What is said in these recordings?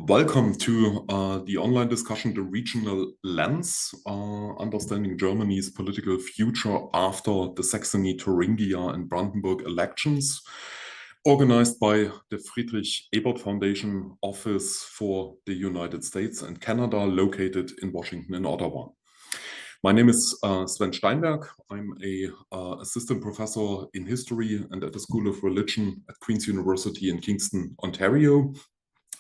Welcome to the online discussion, The Regional Lens, Understanding Germany's Political Future After the Saxony, Thuringia and Brandenburg Elections, organized by the Friedrich-Ebert Foundation Office for the United States and Canada, located in Washington and Ottawa. My name is Swen Steinberg. I'm an assistant professor in history and at the School of Religion at Queen's University in Kingston, Ontario.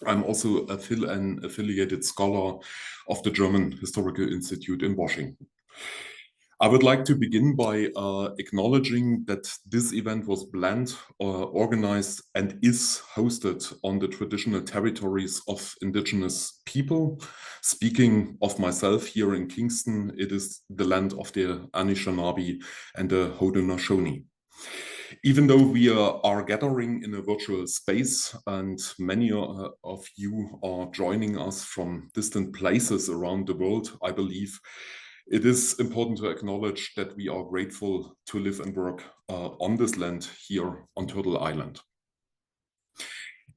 I'm also an affiliated scholar of the German Historical Institute in Washington. I would like to begin by acknowledging that this event was planned, organized, and is hosted on the traditional territories of indigenous people. Speaking of myself here in Kingston, it is the land of the Anishinaabe and the Haudenosaunee. Even though we are gathering in a virtual space and many of you are joining us from distant places around the world, I believe it is important to acknowledge that we are grateful to live and work on this land here on Turtle Island.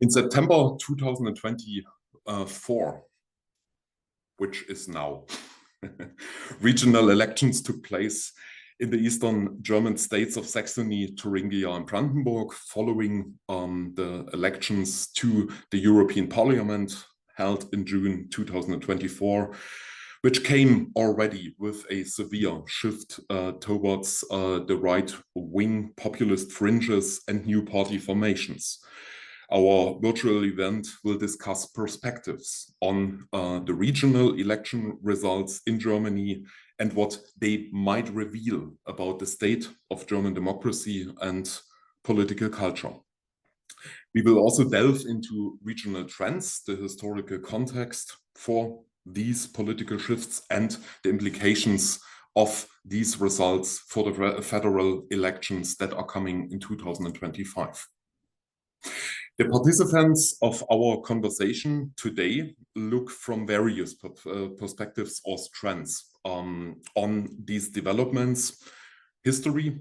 In September 2024, which is now, regional elections took place in the eastern German states of Saxony, Thuringia, and Brandenburg, following the elections to the European Parliament held in June 2024, which came already with a severe shift towards the right-wing populist fringes and new party formations. Our virtual event will discuss perspectives on the regional election results in Germany and what they might reveal about the state of German democracy and political culture. We will also delve into regional trends, the historical context for these political shifts, and the implications of these results for the federal elections that are coming in 2025. The participants of our conversation today look from various perspectives or trends on these developments: history,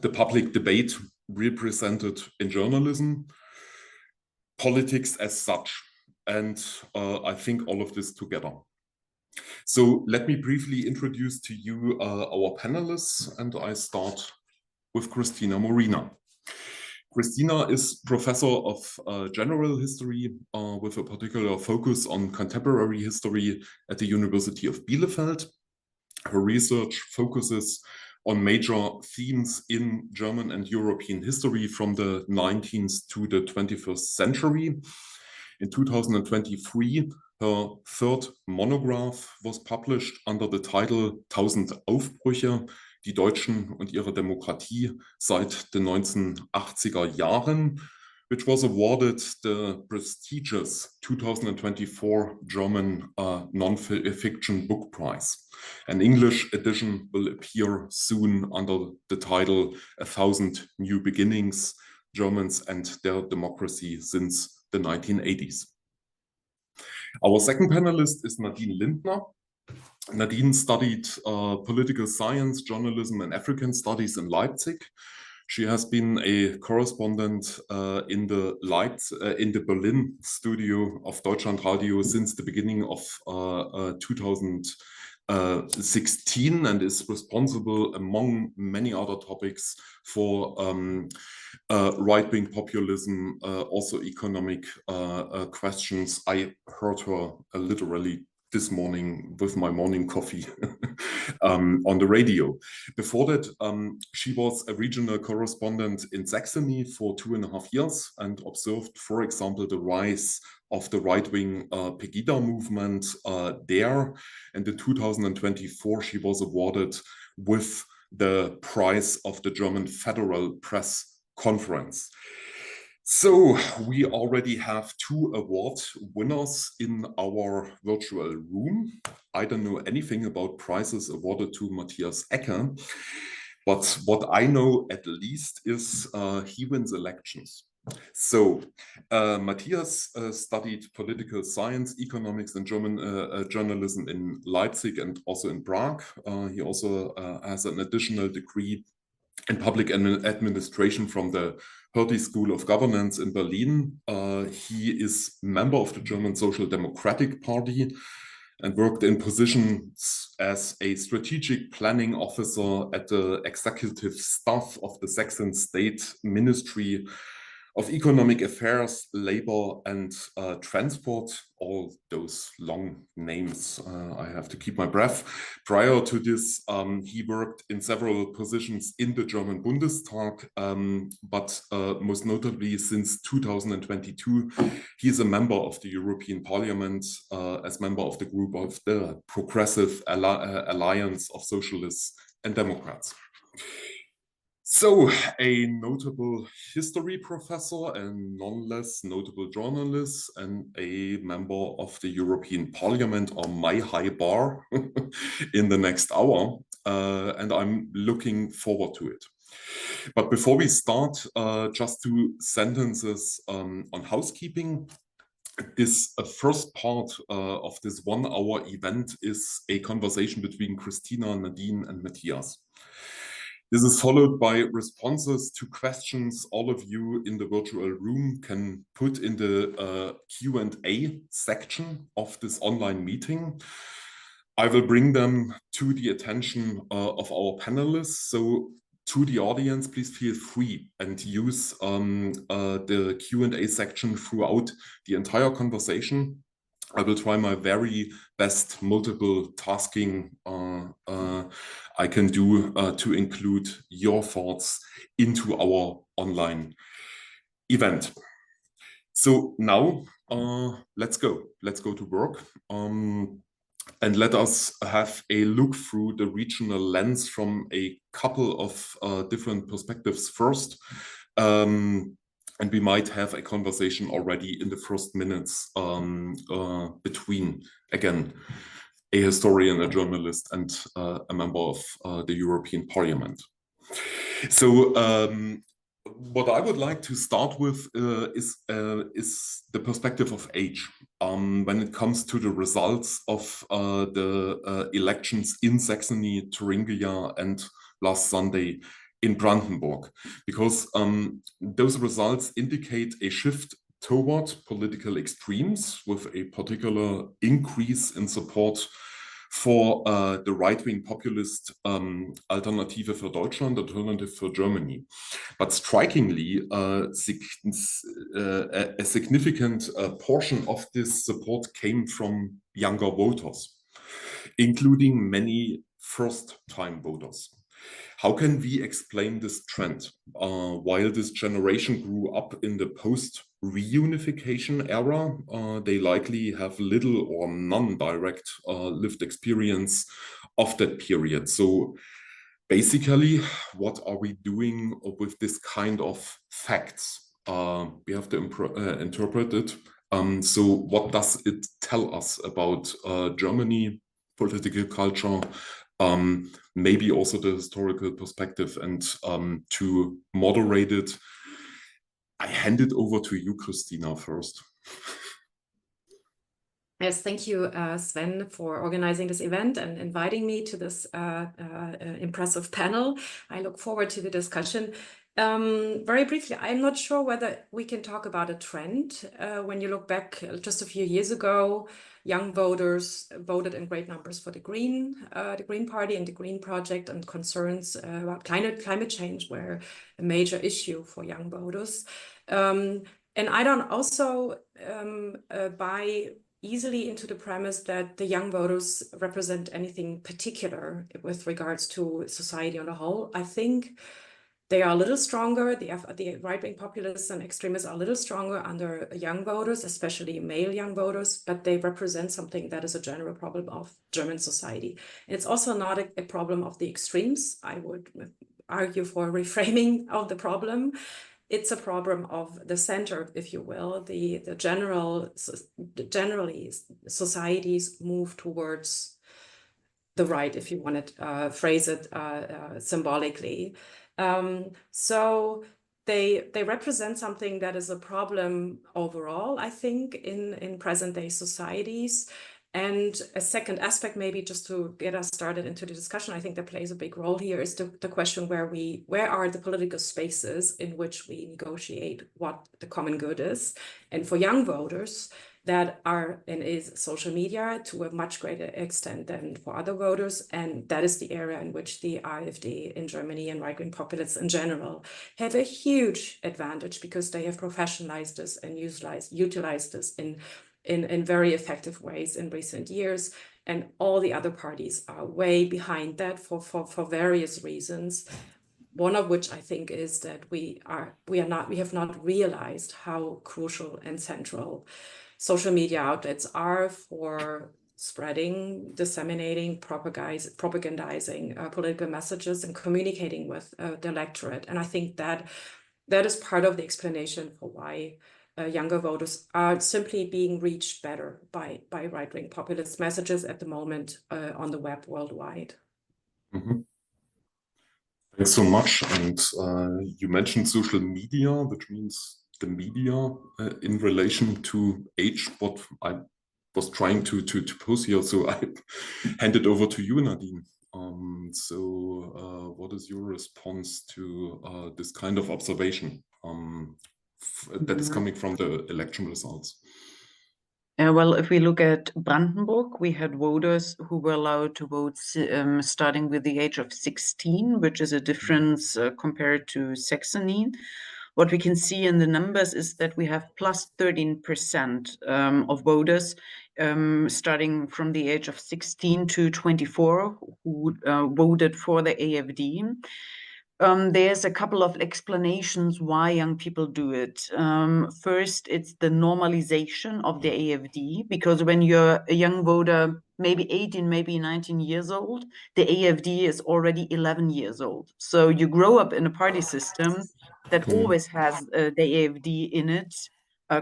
the public debate represented in journalism, politics as such, and I think all of this together. So let me briefly introduce to you our panelists, and I start with Christina Morina. Christina is professor of general history with a particular focus on contemporary history at the University of Bielefeld. Her research focuses on major themes in German and European history from the 19th to the 21st century. In 2023, her third monograph was published under the title 1000 Aufbrüche, die Deutschen und ihre Demokratie seit den 1980er Jahren, which was awarded the prestigious 2024 German Non-Fiction Book Prize. An English edition will appear soon under the title 1000 New Beginnings, Germans and Their Democracy Since the 1980s. Our second panelist is Nadine Lindner. Nadine studied political science, journalism, and African studies in Leipzig. She has been a correspondent in the Berlin studio of Deutschland Radio since the beginning of 2016 and is responsible, among many other topics, for right-wing populism, also economic questions. I heard her literally this morning with my morning coffee on the radio. Before that, she was a regional correspondent in Saxony for 2.5 years and observed, for example, the rise of the right-wing Pegida movement there. And in 2024, she was awarded with the prize of the German Federal Press Conference. So we already have 2 award winners in our virtual room. I don't know anything about prizes awarded to Matthias Ecke, but what I know at least is he wins elections. So Matthias studied political science, economics, and German journalism in Leipzig and also in Prague. He also has an additional degree in public administration from the Hertie School of Governance in Berlin. He is member of the German Social Democratic Party and worked in positions as a strategic planning officer at the executive staff of the Saxon State Ministry of Economic Affairs, Labor, and Transport. All those long names, I have to keep my breath. Prior to this, he worked in several positions in the German Bundestag, but most notably since 2022, he is a member of the European Parliament as member of the group of the Progressive Alliance of Socialists and Democrats. So, a notable history professor, a non less notable journalist, and a member of the European Parliament are my high bar in the next hour, and I'm looking forward to it. But before we start, just 2 sentences on housekeeping. This first part of this 1-hour event is a conversation between Christina, Nadine, and Matthias. This is followed by responses to questions all of you in the virtual room can put in the Q&A section of this online meeting. I will bring them to the attention of our panelists. So to the audience, please feel free and use the Q&A section throughout the entire conversation. I will try my very best multiple tasking I can do to include your thoughts into our online event. So now let's go to work. And let us have a look through the regional lens from a couple of different perspectives first. And we might have a conversation already in the first minutes between, again, a historian, a journalist, and a member of the European Parliament. So what I would like to start with is the perspective of age when it comes to the results of the elections in Saxony, Thuringia, and last Sunday in Brandenburg, because those results indicate a shift toward political extremes with a particular increase in support for the right-wing populist Alternative für Deutschland, Alternative for Germany. But strikingly, a significant portion of this support came from younger voters, including many first-time voters. How can we explain this trend? While this generation grew up in the post-reunification era, they likely have little or none direct lived experience of that period. So basically, what are we doing with this kind of facts? We have to interpret it. So what does it tell us about Germany, political culture, maybe also the historical perspective? And to moderate it, I hand it over to you, Christina, first. Yes, thank you, Sven, for organizing this event and inviting me to this impressive panel. I look forward to the discussion. Very briefly, I'm not sure whether we can talk about a trend. When you look back just a few years ago, young voters voted in great numbers for the Green Party and the Green Project, and concerns about climate change were a major issue for young voters. And I don't also buy easily into the premise that the young voters represent anything particular with regards to society on the whole. I think they are a little stronger. The right-wing populists and extremists are a little stronger under young voters, especially male young voters, but they represent something that is a general problem of German society. And it's also not a problem of the extremes. I would argue for reframing of the problem. It's a problem of the center, if you will. Generally, societies move towards the right, if you want to phrase it symbolically. So they represent something that is a problem overall, I think, in present-day societies. And a second aspect, maybe just to get us started into the discussion, I think that plays a big role here is the question where are the political spaces in which we negotiate what the common good is. And for young voters, that are and is social media to a much greater extent than for other voters. And that is the area in which the AfD in Germany and right-wing populists in general have a huge advantage because they have professionalized this and utilized this in very effective ways in recent years. And all the other parties are way behind that for various reasons. One of which I think is that we have not realized how crucial and central social media outlets are for spreading, disseminating, propagandizing political messages and communicating with the electorate. And I think that is part of the explanation for why younger voters are simply being reached better by right-wing populist messages at the moment on the web worldwide. Mm-hmm. Thanks so much. And you mentioned social media, which means the media in relation to age, what I was trying to pose here. So I hand it over to you, Nadine. What is your response to this kind of observation that is coming from the election results? Well, if we look at Brandenburg, we had voters who were allowed to vote starting with the age of 16, which is a difference compared to Saxony. What we can see in the numbers is that we have plus 13% of voters starting from the age of 16 to 24 who voted for the AfD. There's a couple of explanations why young people do it. First, it's the normalization of the AfD, because when you're a young voter, maybe 18, maybe 19 years old, the AfD is already 11 years old. So you grow up in a party system that always has the AfD in it.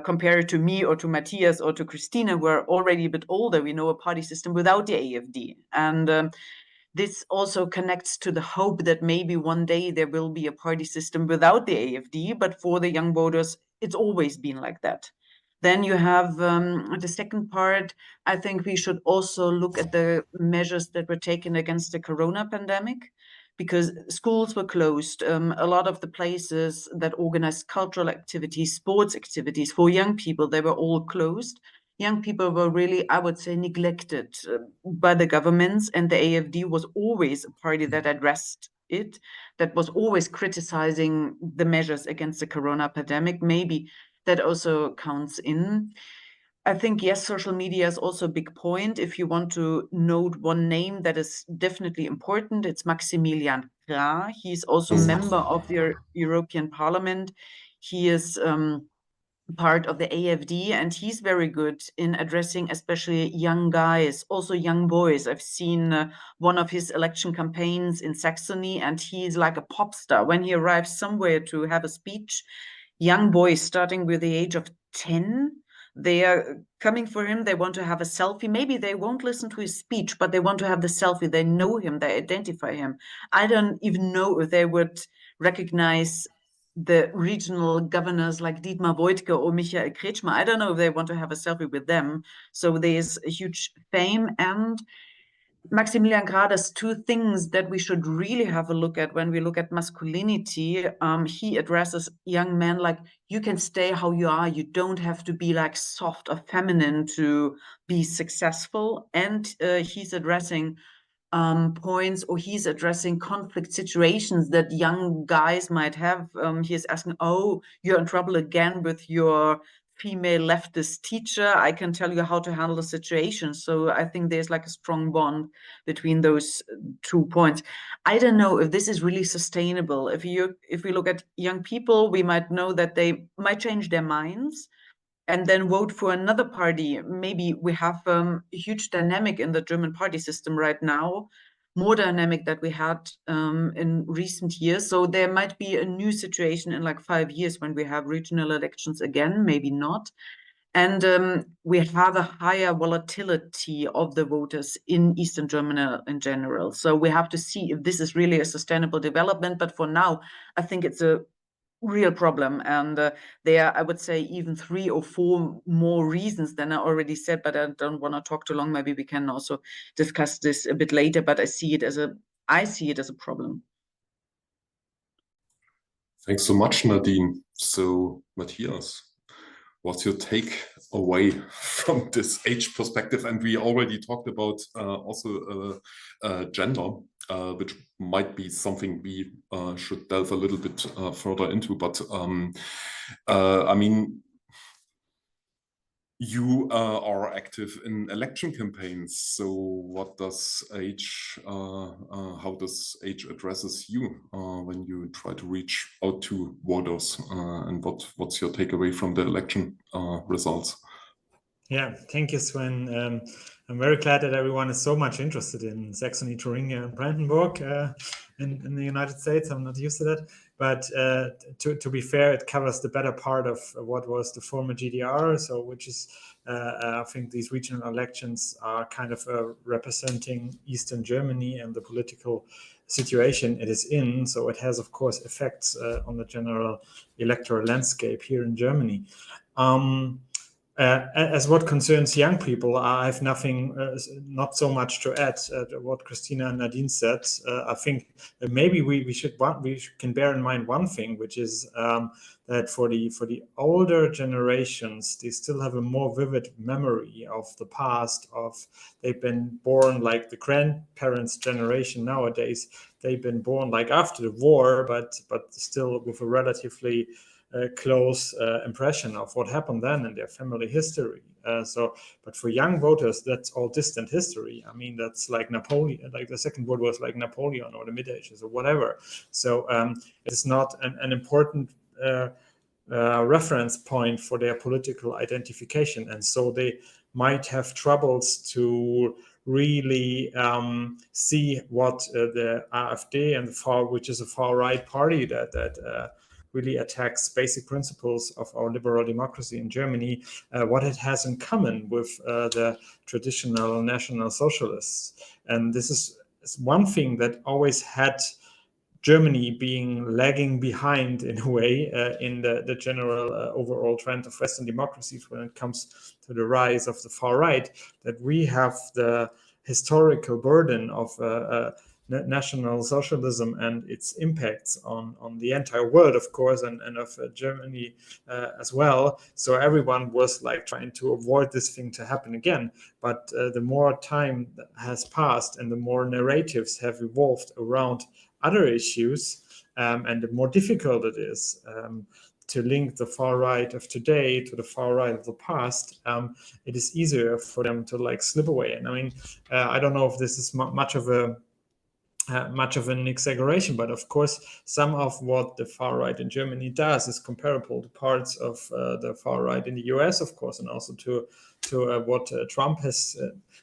Compared to me or to Matthias or to Christina, we're already a bit older. We know a party system without the AfD. And this also connects to the hope that maybe one day there will be a party system without the AfD, but for the young voters, it's always been like that. Then you have the second part. I think we should also look at the measures that were taken against the corona pandemic, because schools were closed. A lot of the places that organized cultural activities, sports activities for young people, they were all closed. Young people were really, I would say, neglected by the governments, and the AfD was always a party that addressed it, that was always criticizing the measures against the corona pandemic. Maybe that also counts in. I think, yes, social media is also a big point. If you want to note one name that is definitely important, it's Maximilian Krah. He's also a member of the European Parliament. He is part of the AfD, and he's very good in addressing especially young guys, also young boys. I've seen one of his election campaigns in Saxony, and he's like a pop star. When he arrives somewhere to have a speech, young boys starting with the age of 10, they are coming for him. They want to have a selfie. Maybe they won't listen to his speech, but they want to have the selfie. They know him, they identify him. I don't even know if they would recognize the regional governors like Dietmar Woidke or Michael Kretschmer. I don't know if they want to have a selfie with them. So there's a huge fame. And Maximilian Krah does two things that we should really have a look at when we look at masculinity. He addresses young men like, you can stay how you are. You don't have to be like soft or feminine to be successful. And he's addressing points, or he's addressing conflict situations that young guys might have. He's asking, oh, you're in trouble again with your female leftist teacher. I can tell you how to handle the situation. So I think there's like a strong bond between those 2 points. I don't know if this is really sustainable. If we look at young people, we might know that they might change their minds and then vote for another party. Maybe we have a huge dynamic in the German party system right now, more dynamic that we had in recent years. So there might be a new situation in like 5 years when we have regional elections again, maybe not. And we have a higher volatility of the voters in Eastern Germany in general. So we have to see if this is really a sustainable development. But for now, I think it's a real problem. And there are, I would say, even 3 or 4 more reasons than I already said, but I don't want to talk too long. Maybe we can also discuss this a bit later, but I see it as a problem. Thanks so much, Nadine. So, Matthias, what's your take away from this age perspective? And we already talked about also gender, which might be something we should delve a little bit further into. But I mean, you are active in election campaigns. So what does age, how does age addresses you when you try to reach out to voters? And what's your takeaway from the election results? Yeah, thank you, Swen. I'm very glad that everyone is so much interested in Saxony, Thuringia, and Brandenburg in the United States. I'm not used to that. But to be fair, it covers the better part of what was the former GDR. So, which is, I think these regional elections are kind of representing Eastern Germany and the political situation it is in. So it has, of course, effects on the general electoral landscape here in Germany. As what concerns young people, I have nothing, not so much to add to what Christina and Nadine said. I think maybe we can bear in mind one thing, which is that for the older generations, they still have a more vivid memory of the past. They've been born like the grandparents' generation nowadays. They've been born like after the war, but still with a relatively close impression of what happened then in their family history. But for young voters, that's all distant history. I mean, that's like Napoleon, like the Second World War was like Napoleon or the Mid Ages or whatever. So it's not an important reference point for their political identification. And so they might have troubles to really see what the AfD and which is a far-right party that really attacks basic principles of our liberal democracy in Germany, what it has in common with the traditional National Socialists. And this is one thing that always had Germany being lagging behind in a way in the general overall trend of Western democracies when it comes to the rise of the far right, that we have the historical burden of National Socialism and its impacts on the entire world, of course, and of Germany as well. So everyone was like trying to avoid this thing to happen again. But the more time has passed and the more narratives have evolved around other issues, and the more difficult it is to link the far right of today to the far right of the past, it is easier for them to like slip away. And I mean, I don't know if this is much of an exaggeration, but of course, some of what the far right in Germany does is comparable to parts of the far right in the US, of course, and also to what Trump has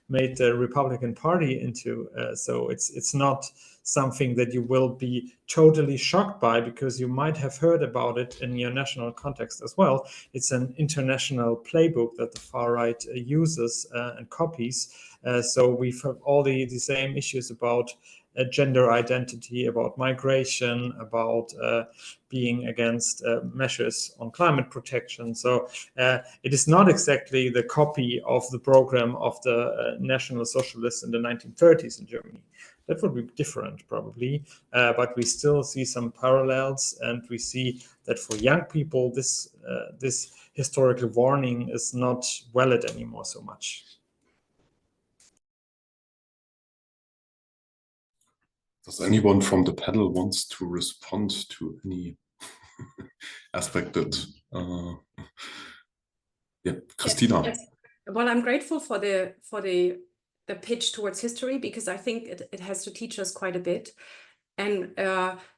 made the Republican Party into. So it's not something that you will be totally shocked by, because you might have heard about it in your national context as well. It's an international playbook that the far right uses and copies. So we've had all the same issues about gender identity, about migration, about being against measures on climate protection. So it is not exactly the copy of the program of the National Socialists in the 1930s in Germany. That would be different, probably, but we still see some parallels, and we see that for young people, this historical warning is not valid anymore so much. Does anyone from the panel wants to respond to any aspect that? Yeah, Christina. Yes. Well, I'm grateful for the pitch towards history, because I think it has to teach us quite a bit, and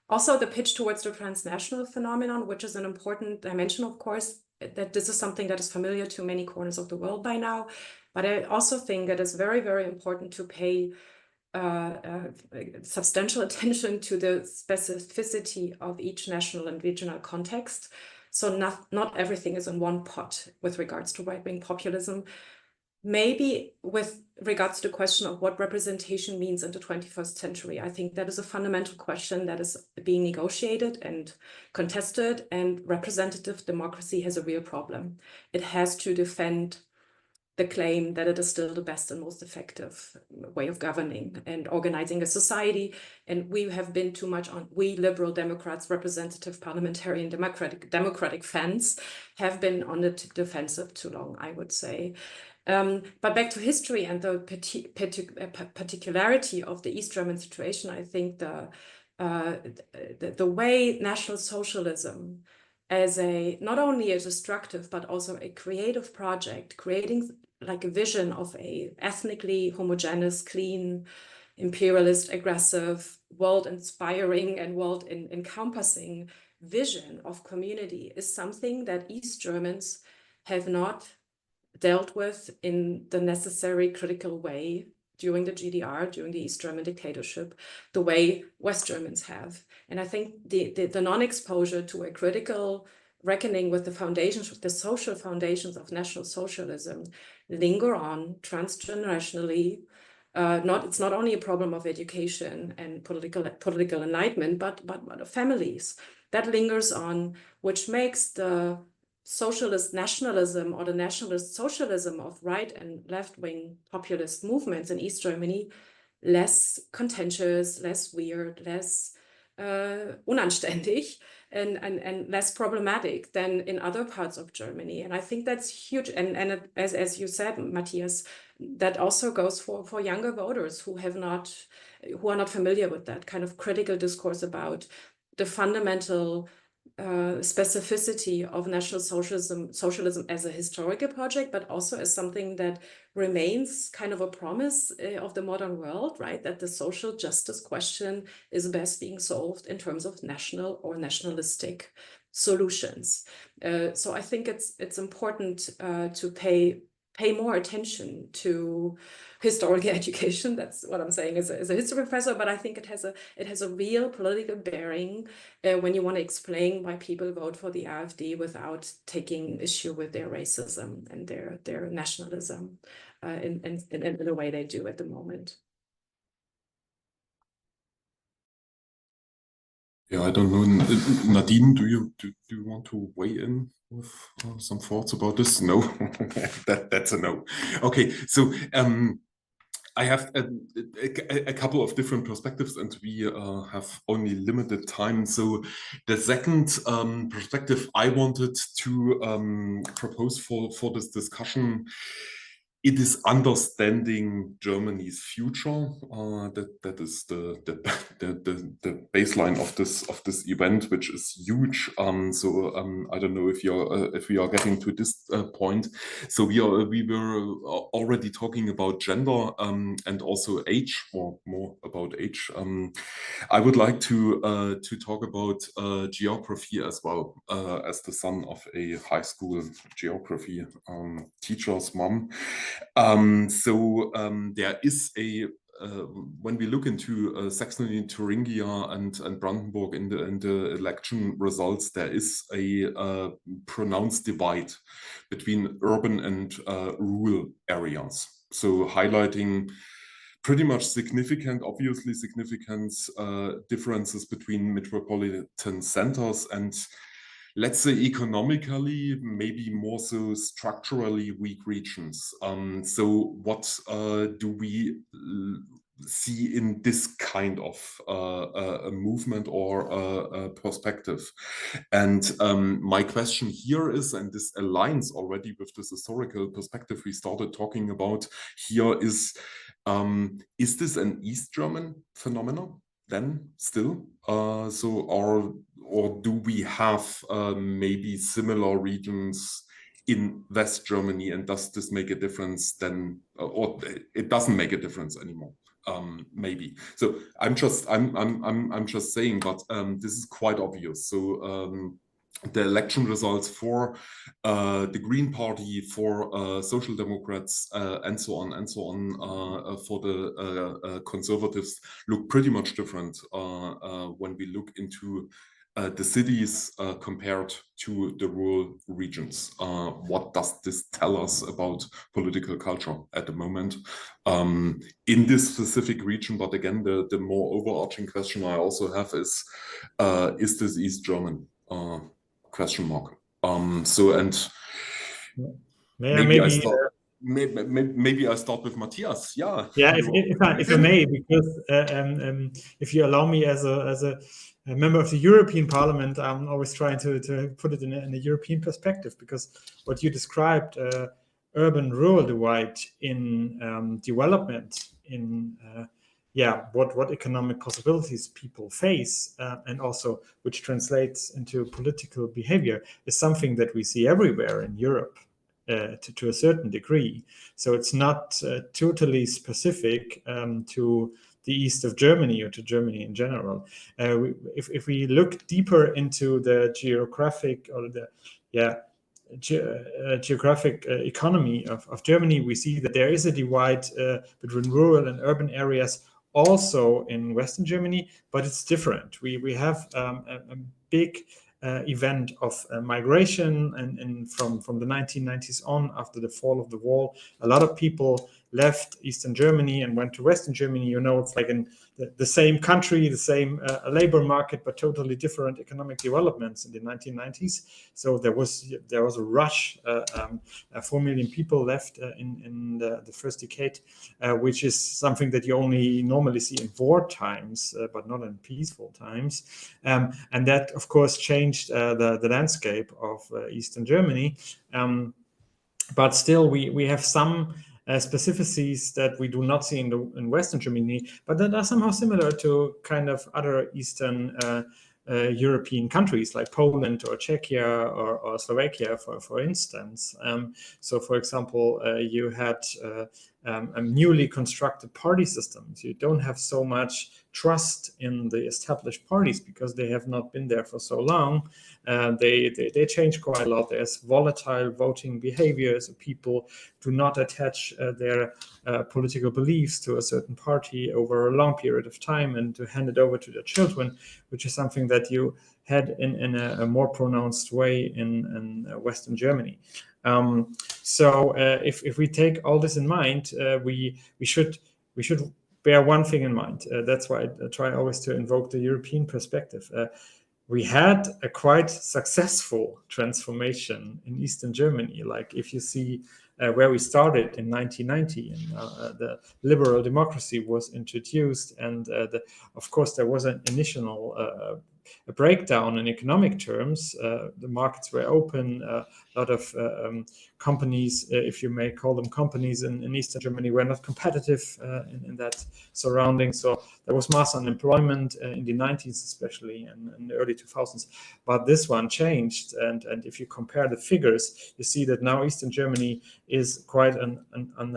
also the pitch towards the transnational phenomenon, which is an important dimension, of course. That this is something that is familiar to many corners of the world by now, but I also think that it's very, very important to pay substantial attention to the specificity of each national and regional context. So not everything is in one pot with regards to right-wing populism. maybe with regards to the question of what representation means in the 21st century, I think that is a fundamental question that is being negotiated and contested, and representative democracy has a real problem. It has to defend the claim that it is still the best and most effective way of governing and organizing a society. And we have been too much on, we liberal Democrats, representative parliamentarian democratic fans, have been on the defensive too long, I would say. But back to history and the particularity of the East German situation, I think the way National Socialism as not only a destructive, but also a creative project, creating like a vision of a ethnically homogeneous, clean, imperialist, aggressive, world-inspiring and world-encompassing vision of community is something that East Germans have not dealt with in the necessary critical way during the GDR, during the East German dictatorship, the way West Germans have. And I think the non-exposure to a critical reckoning with the foundations, with the social foundations of National Socialism, linger on transgenerationally. It's not only a problem of education and political enlightenment, but of families. That lingers on, which makes the socialist nationalism or the nationalist socialism of right and left-wing populist movements in East Germany less contentious, less weird, less unanständig, and less problematic than in other parts of Germany. And I think that's huge. And as you said, Matthias, that also goes for younger voters who are not familiar with that kind of critical discourse about the fundamental specificity of National Socialism as a historical project, but also as something that remains kind of a promise of the modern world, right? That the social justice question is best being solved in terms of national or nationalistic solutions. So I think it's important to pay more attention to historical education. That's what I'm saying as a history professor, but I think it has a real political bearing when you want to explain why people vote for the AfD without taking issue with their racism and their nationalism in the way they do at the moment. Yeah, I don't know. Nadine, do you want to weigh in with some thoughts about this? No, that's a no. Okay, so I have a couple of different perspectives, and we have only limited time. So the second perspective I wanted to propose for this discussion, it is understanding Germany's future. That is the baseline of this event, which is huge. So I don't know if we are getting to this point. So we were already talking about gender and also age, or more about age. I would like to talk about geography as well, as the son of a high school geography teacher's mom. There is when we look into Saxony, Thuringia, and Brandenburg in the election results, there is a pronounced divide between urban and rural areas. So highlighting pretty much obviously significant differences between metropolitan centers and, let's say, economically, maybe more so structurally weak regions. So what do we see in this kind of a movement or a perspective? And my question here is, and this aligns already with this historical perspective we started talking about here, is this an East German phenomenon then still? Or do we have maybe similar regions in West Germany, and does this make a difference then, or it doesn't make a difference anymore? Maybe. So I'm just saying, but this is quite obvious. So the election results for the Green Party, for Social Democrats, and so on for the Conservatives look pretty much different when we look into the cities compared to the rural regions. What does this tell us about political culture at the moment in this specific region? But again, the more overarching question I also have is this East German? Question mark. Maybe I start with Matthias. Yeah. Yeah, if I may, because if you allow me, as a member of the European Parliament, I'm always trying to put it in a European perspective, because what you described, urban-rural divide in development, in what economic possibilities people face, and also which translates into political behavior, is something that we see everywhere in Europe. To a certain degree. So it's not totally specific to the east of Germany or to Germany in general. If we look deeper into the geographic or the geographic economy of Germany, we see that there is a divide between rural and urban areas also in Western Germany, but it's different. We have a big event of migration, and from the 1990s on, after the fall of the wall, a lot of people left Eastern Germany and went to Western Germany. You know, it's like in the same country, the same labor market, but totally different economic developments in the 1990s. So there was a rush. 4 million people left in the first decade, which is something that you only normally see in war times, but not in peaceful times. And that, of course, changed the landscape of Eastern Germany. But still, we have some specificities that we do not see in Western Germany, but that are somehow similar to kind of other Eastern European countries like Poland or Czechia or Slovakia, for instance. So, for example, you had newly constructed party systems. You don't have so much trust in the established parties because they have not been there for so long. They change quite a lot. There's volatile voting behavior, so people do not attach their political beliefs to a certain party over a long period of time and to hand it over to their children, which is something that you had in a more pronounced way in Western Germany. So if we take all this in mind, we should bear one thing in mind. That's why I try always to invoke the European perspective. We had a quite successful transformation in Eastern Germany. Like if you see where we started in 1990, and the liberal democracy was introduced, and of course there was an initial a breakdown in economic terms. The markets were open. A lot of companies, if you may call them companies, in Eastern Germany were not competitive in that surrounding. So there was mass unemployment in the 90s, especially, and in the early 2000s. But this one changed. And if you compare the figures, you see that now Eastern Germany is quite on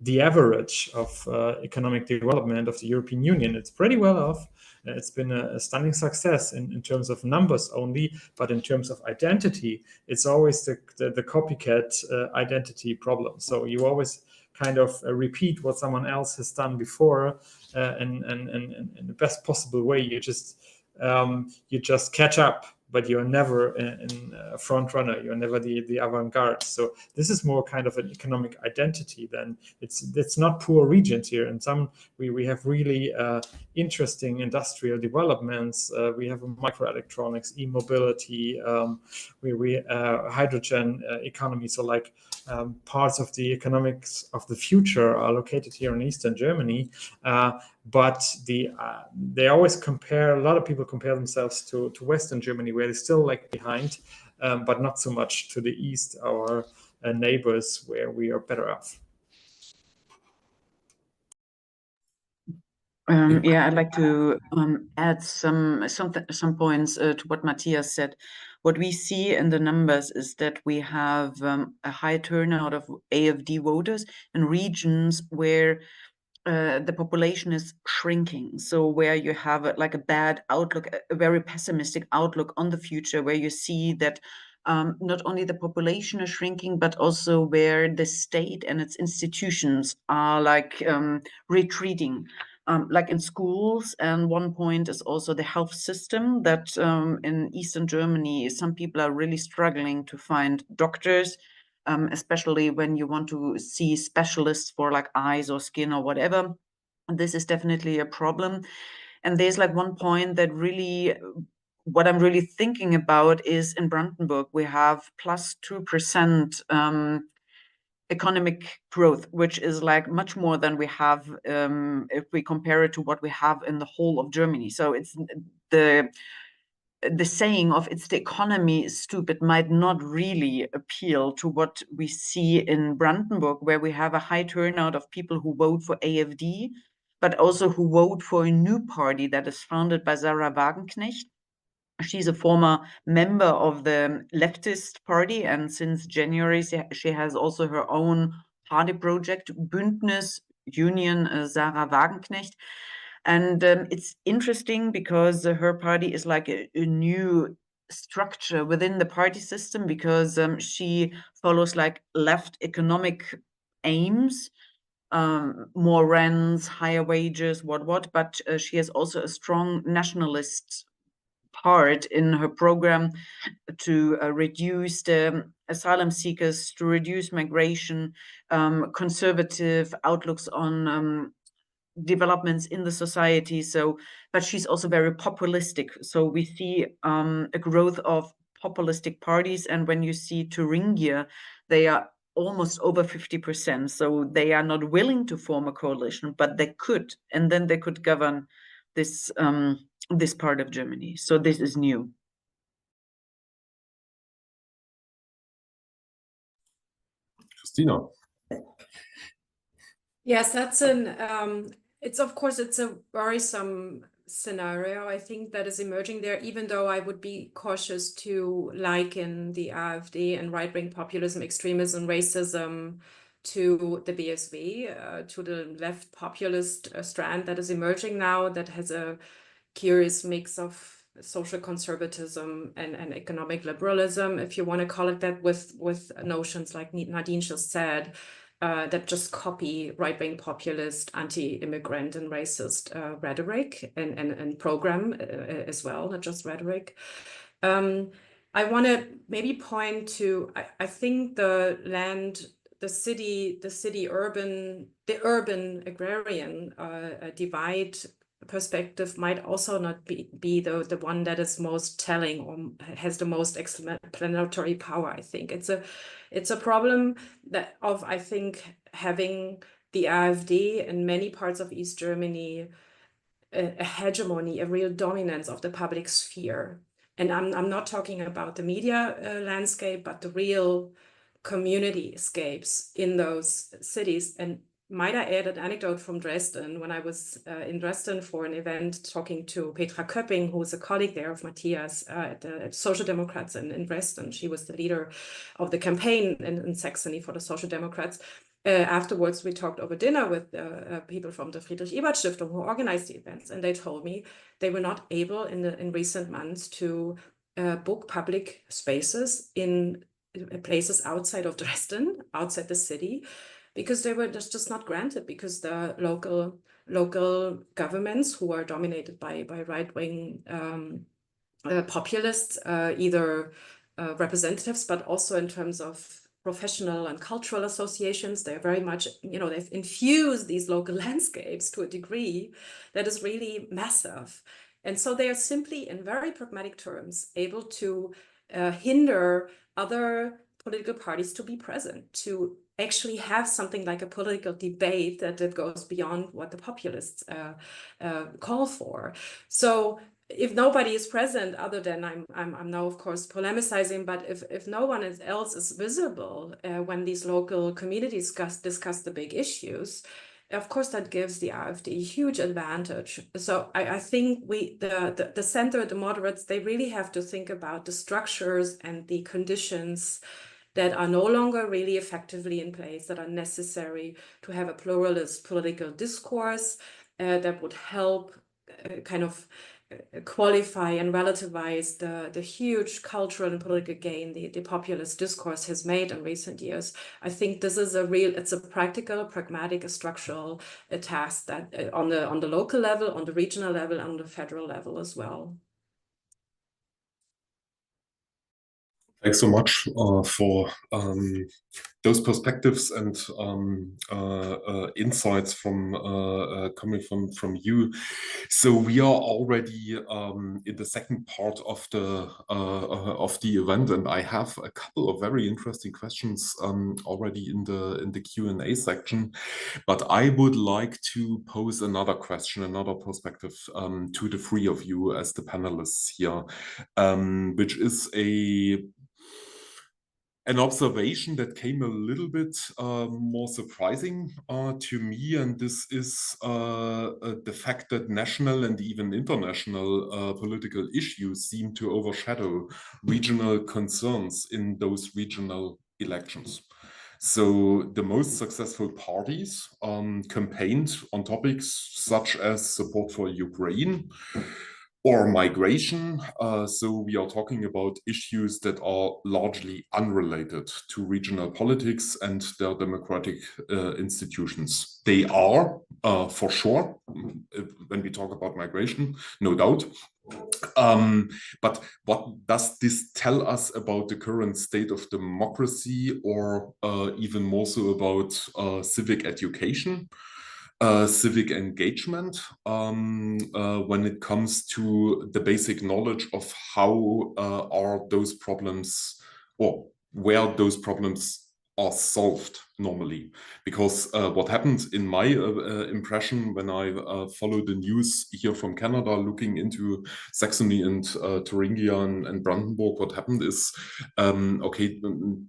the average of economic development of the European Union. It's pretty well off. It's been a stunning success in terms of numbers only, but in terms of identity, it's always the copycat identity problem. So you always kind of repeat what someone else has done before, and in the best possible way. You just catch up, but you're never in a front runner. You're never the avant-garde. So this is more kind of an economic identity than it's not poor regions here. And some we have really interesting industrial developments. We have a microelectronics, e-mobility, we hydrogen economy. So like parts of the economics of the future are located here in Eastern Germany. But they always compare, a lot of people compare themselves to Western Germany, where they're still like behind, but not so much to the east, our neighbors, where we are better off. I'd like to add some points to what Matthias said. What we see in the numbers is that we have a high turnout of AfD voters in regions where the population is shrinking. So where you have a bad outlook, a very pessimistic outlook on the future, where you see that not only the population is shrinking, but also where the state and its institutions are retreating. like in schools. And one point is also the health system, that in Eastern Germany, some people are really struggling to find doctors, especially when you want to see specialists for like eyes or skin or whatever. This is definitely a problem. And there's like one point that really, what I'm really thinking about is in Brandenburg, we have plus 2% economic growth, which is like much more than we have if we compare it to what we have in the whole of Germany. So it's the saying of it's the economy is stupid might not really appeal to what we see in Brandenburg, where we have a high turnout of people who vote for AfD, but also who vote for a new party that is founded by Sarah Wagenknecht. She's a former member of the leftist party, and since January, she has also her own party project, Bündnis Union Sarah Wagenknecht. And it's interesting because her party is like a new structure within the party system, because she follows like left economic aims, more rents, higher wages, what, but she has also a strong nationalist part in her program to reduce the asylum seekers, to reduce migration, conservative outlooks on developments in the society. So, but she's also very populistic. So we see a growth of populistic parties. And when you see Thuringia, they are almost over 50%. So they are not willing to form a coalition, but they could, and then they could govern this this part of Germany. So this is new. Christina. Yes, that's it's of course, it's a worrisome scenario, I think, that is emerging there, even though I would be cautious to liken the AfD and right-wing populism, extremism, racism to the BSV, to the left populist strand that is emerging now, that has a curious mix of social conservatism and economic liberalism, if you want to call it that, with notions like Nadine just said, that just copy right-wing populist, anti-immigrant and racist rhetoric and program as well, not just rhetoric. I want to maybe point to, I think the urban agrarian divide perspective might also not be the one that is most telling or has the most explanatory power. I think it's a problem that of, I think, having the AfD in many parts of East Germany a hegemony, a real dominance of the public sphere. And I'm not talking about the media landscape, but the real community scapes in those cities. And might I add an anecdote from Dresden? When I was in Dresden for an event talking to Petra Köpping, who is a colleague there of Matthias at the Social Democrats in Dresden. She was the leader of the campaign in Saxony for the Social Democrats. Afterwards, we talked over dinner with people from the Friedrich-Ebert-Stiftung who organized the events, and they told me they were not able in recent months to book public spaces in places outside of Dresden, outside the city, because they were just not granted, because the local governments, who are dominated by right-wing populists, either representatives, but also in terms of professional and cultural associations, they're very much, they've infused these local landscapes to a degree that is really massive. And so they are simply, in very pragmatic terms, able to hinder other political parties to be present, to actually have something like a political debate that goes beyond what the populists call for. So if nobody is present, other than I'm now of course polemicizing, but if no one else is visible when these local communities discuss the big issues, of course that gives the AfD a huge advantage. So I think the center, the moderates, they really have to think about the structures and the conditions that are no longer really effectively in place, that are necessary to have a pluralist political discourse that would help kind of qualify and relativize the huge cultural and political gain the populist discourse has made in recent years. I think this is it's a practical, pragmatic, a structural task that on the local level, on the regional level, on the federal level as well. Thanks so much for those perspectives and insights from coming from you. So we are already in the second part of the event, and I have a couple of very interesting questions already in the Q&A section. But I would like to pose another question, another perspective to the three of you as the panelists here, which is an observation that came a little bit more surprising to me, and this is the fact that national and even international political issues seem to overshadow regional concerns in those regional elections. So the most successful parties campaigned on topics such as support for Ukraine or migration. So we are talking about issues that are largely unrelated to regional politics and their democratic institutions. They are, for sure, when we talk about migration, no doubt. But what does this tell us about the current state of democracy, or even more so about civic education? Civic engagement when it comes to the basic knowledge of how are those problems, or where those problems are solved normally. Because what happened in my impression when I followed the news here from Canada, looking into Saxony and Thuringia and Brandenburg, what happened is, okay,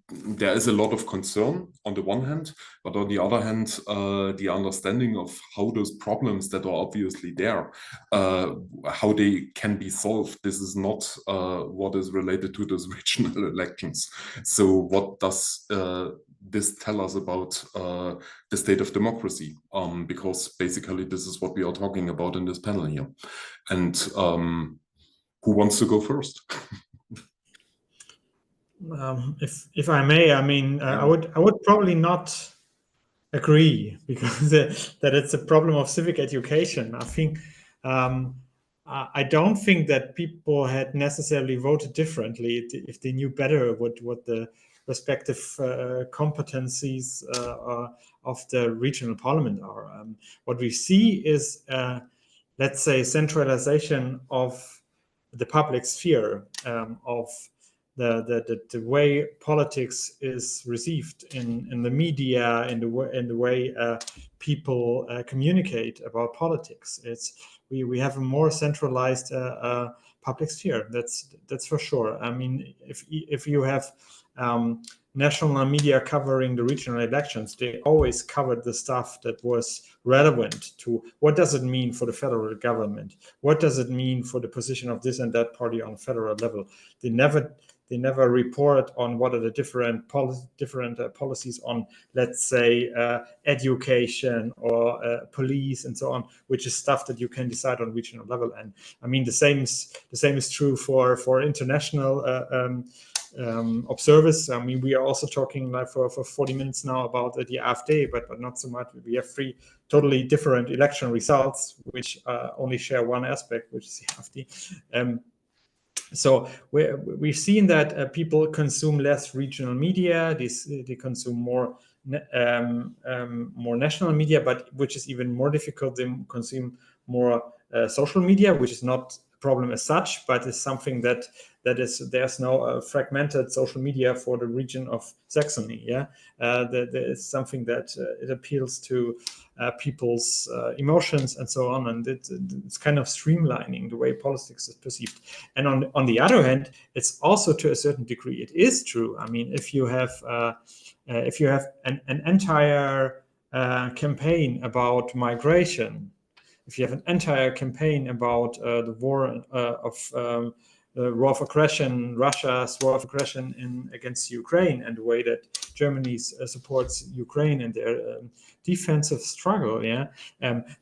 there is a lot of concern on the one hand, but on the other hand, the understanding of how those problems that are obviously there, how they can be solved, this is not what is related to those regional elections. So what does this tell us about the state of democracy? Because basically this is what we are talking about in this panel here. And who wants to go first? If I may, I mean, yeah. I would probably not agree, because that it's a problem of civic education. I think I don't think that people had necessarily voted differently if they knew better what the respective competencies of the regional parliament are. What we see is, let's say, centralization of the public sphere, of the way politics is received in the media, in the way people communicate about politics. We have a more centralized public sphere. That's for sure. I mean, if you have national media covering the regional elections, they always covered the stuff that was relevant to what does it mean for the federal government? What does it mean for the position of this and that party on federal level? They never report on what are the different policies on, let's say, education or police and so on, which is stuff that you can decide on regional level. And I mean, the same is true for international observers. I mean, we are also talking like for 40 minutes now about the AfD, but not so much. We have three totally different election results, which only share one aspect, which is the AfD. So we've seen that people consume less regional media. They consume more national media, but which is even more difficult. They consume more social media, which is not a problem as such, but is something that there's no fragmented social media for the region of Saxony. Yeah, there is something that it appeals to people's emotions and so on, and it's kind of streamlining the way politics is perceived. And on the other hand, it's also, to a certain degree, it is true. I mean, if you have an entire campaign about migration, if you have an entire campaign about the war of aggression, Russia's war of aggression against Ukraine, and the way that Germany supports Ukraine and their defensive struggle,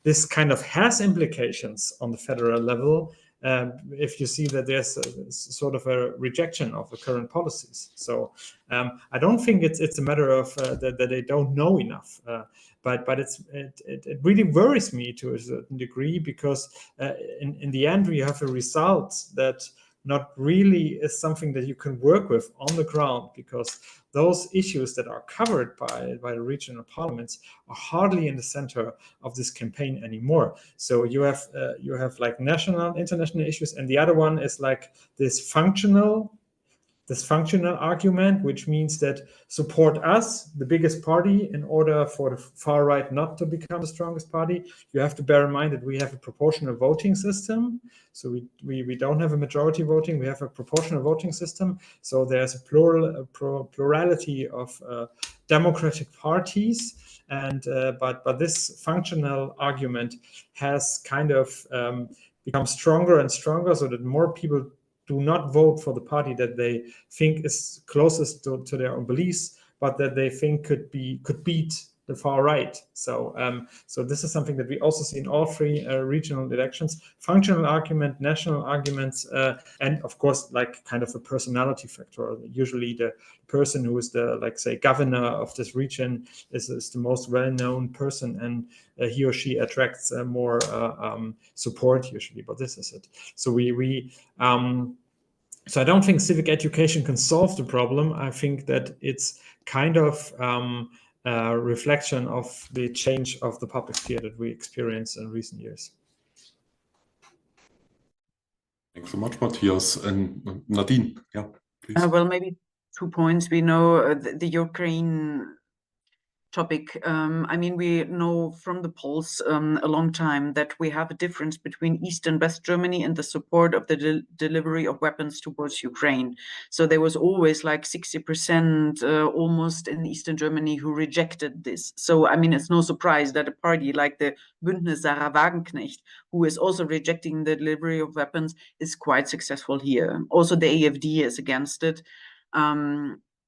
this kind of has implications on the federal level, if you see that there's sort of a rejection of the current policies. So I don't think it's a matter of that they don't know enough, but it really worries me to a certain degree, because in the end we have a result that not really is something that you can work with on the ground, because those issues that are covered by the regional parliaments are hardly in the center of this campaign anymore. So you have like national, international issues, and the other one is like this functional argument, which means that support us, the biggest party, in order for the far right not to become the strongest party. You have to bear in mind that we have a proportional voting system. So we don't have a majority voting, we have a proportional voting system. So there's a plurality of democratic parties. And but this functional argument has kind of become stronger and stronger, so that more people do not vote for the party that they think is closest to their own beliefs, but that they think could beat the far right. So so this is something that we also see in all three regional elections: functional argument, national arguments, and of course, like kind of a personality factor. Usually the person who is the, like, say, governor of this region is the most well-known person, and he or she attracts more support usually. But this is it. So so I don't think civic education can solve the problem. I think that it's kind of a reflection of the change of the public sphere that we experienced in recent years. Thanks so much, Matthias. And Nadine, yeah, please. Well, maybe 2 points. We know the Ukraine topic. I mean, we know from the polls a long time that we have a difference between East and West Germany in the support of the delivery of weapons towards Ukraine. So there was always like 60% almost in Eastern Germany who rejected this. So, I mean, it's no surprise that a party like the Bündnis Sarah Wagenknecht, who is also rejecting the delivery of weapons, is quite successful here. Also, the AfD is against it.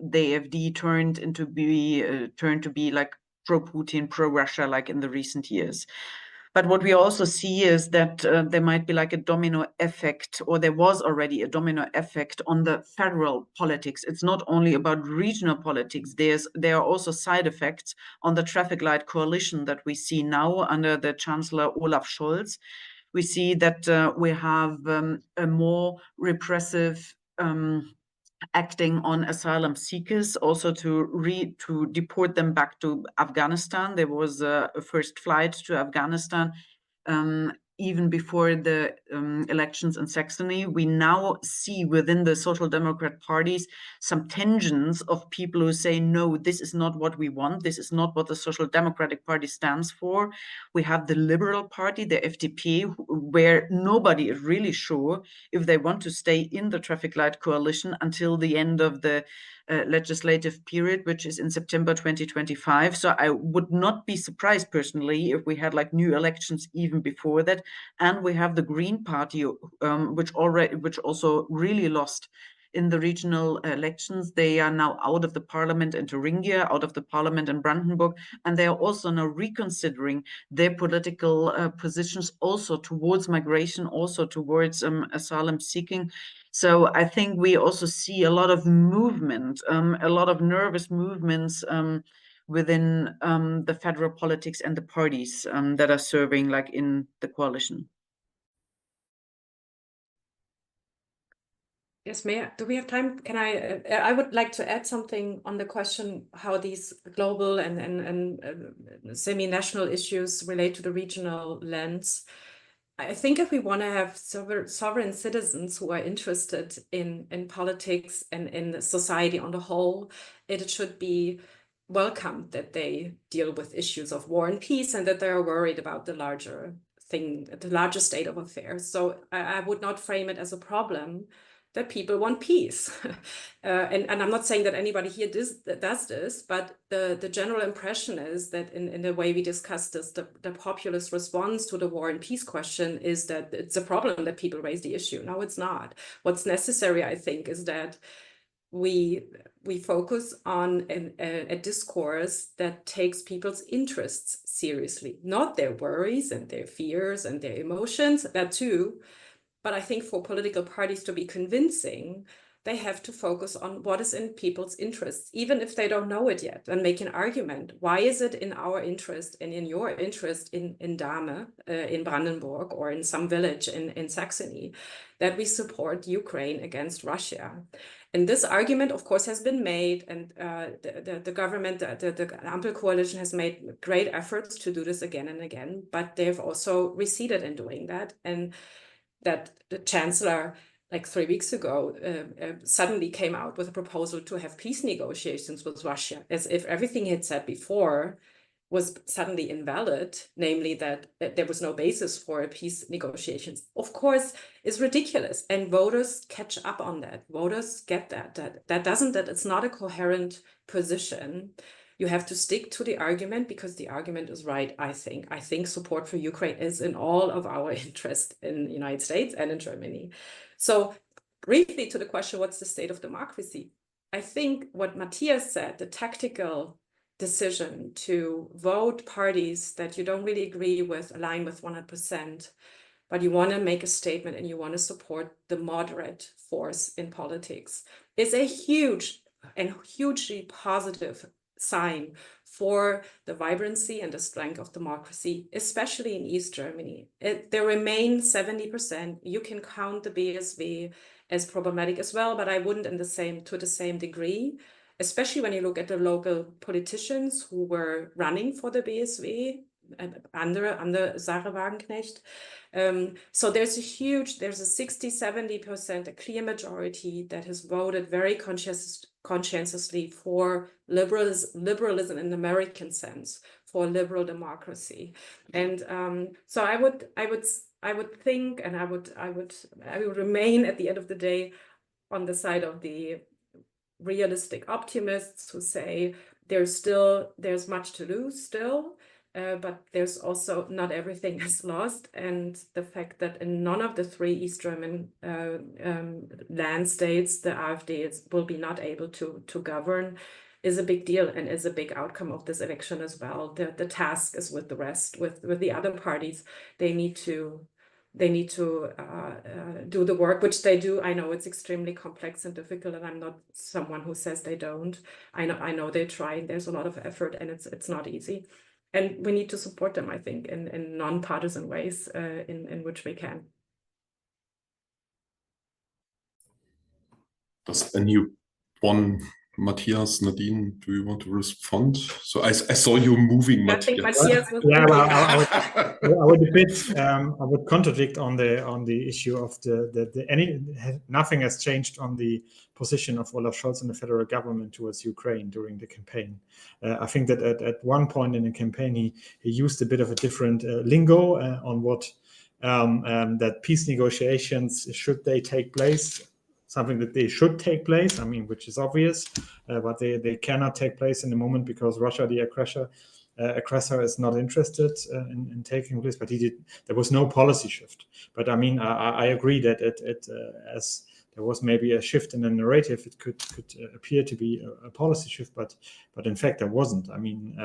The AfD turned to be like pro-Putin, pro-Russia, like in the recent years. But what we also see is that there might be like a domino effect, or there was already a domino effect on the federal politics. It's not only about regional politics. There are also side effects on the traffic light coalition that we see now under the Chancellor Olaf Scholz. We see that we have a more repressive acting on asylum seekers, also to deport them back to Afghanistan. There was a first flight to Afghanistan even before the elections in Saxony. We now see within the Social Democrat parties some tensions of people who say, no, this is not what we want. This is not what the Social Democratic Party stands for. We have the Liberal Party, the FDP, where nobody is really sure if they want to stay in the traffic light coalition until the end of the legislative period, which is in September 2025. So I would not be surprised personally if we had like new elections even before that. And we have the Green Party, which also really lost in the regional elections. They are now out of the parliament in Thuringia, out of the parliament in Brandenburg, and they are also now reconsidering their political positions also towards migration, also towards asylum seeking. So I think we also see a lot of movement, a lot of nervous movements within the federal politics and the parties that are serving like in the coalition. Yes, do we have time? Can I would like to add something on the question how these global and semi-national issues relate to the regional lens. I think if we want to have sovereign citizens who are interested in politics and in society on the whole, it should be welcomed that they deal with issues of war and peace, and that they are worried about the larger thing, the larger state of affairs. So I would not frame it as a problem that people want peace. And I'm not saying that anybody here does this, but the general impression is that in the way we discuss this, the populist response to the war and peace question is that it's a problem that people raise the issue. No, it's not. What's necessary, I think, is that we focus on a discourse that takes people's interests seriously, not their worries and their fears and their emotions, that too, But I think for political parties to be convincing, they have to focus on what is in people's interests, even if they don't know it yet, and make an argument. Why is it in our interest and in your interest in Dahme, in Brandenburg, or in some village in Saxony, that we support Ukraine against Russia? And this argument, of course, has been made, and the government, the Ampel coalition has made great efforts to do this again and again, but they've also receded in doing that. And that the chancellor, like 3 weeks ago, suddenly came out with a proposal to have peace negotiations with Russia, as if everything he had said before was suddenly invalid, namely that there was no basis for peace negotiations, of course, is ridiculous. And voters catch up on that. Voters get that it's not a coherent position. You have to stick to the argument because the argument is right, I think. I think support for Ukraine is in all of our interest in the United States and in Germany. So briefly to the question, what's the state of democracy? I think what Matthias said, the tactical decision to vote parties that you don't really agree with, align with 100%, but you want to make a statement and you want to support the moderate force in politics, is a huge and hugely positive sign for the vibrancy and the strength of democracy, especially in East Germany. There remain 70%. You can count the BSW as problematic as well, but I wouldn't to the same degree, especially when you look at the local politicians who were running for the BSW under Sarah Wagenknecht. So there's a 60-70%, a clear majority that has voted very conscientiously for liberalism in the American sense, for liberal democracy. And so I would think, and I would remain at the end of the day on the side of the realistic optimists who say there's much to lose still, but there's also not everything is lost. And the fact that in none of the 3 East German land states, the AfD will be not able to govern is a big deal and is a big outcome of this election as well. The task is with the rest, with the other parties. They need to do the work, which they do. I know it's extremely complex and difficult, and I'm not someone who says they don't. I know they try. There's a lot of effort, and it's not easy. And we need to support them, I think, in non-partisan ways in which we can. Does anyone, Matthias, Nadine, do you want to respond? So I saw you moving, Matthias. I think Matthias was I would contradict on the issue of nothing has changed on the position of Olaf Scholz and the federal government towards Ukraine during the campaign. I think that at one point in the campaign he used a bit of a different lingo on what that peace negotiations, should they take place, something that they should take place, I mean, which is obvious, but they cannot take place in the moment because Russia, the aggressor, is not interested in taking place. But there was no policy shift. But I mean, I agree that as there was maybe a shift in the narrative, it could appear to be a policy shift, but in fact there wasn't. I mean,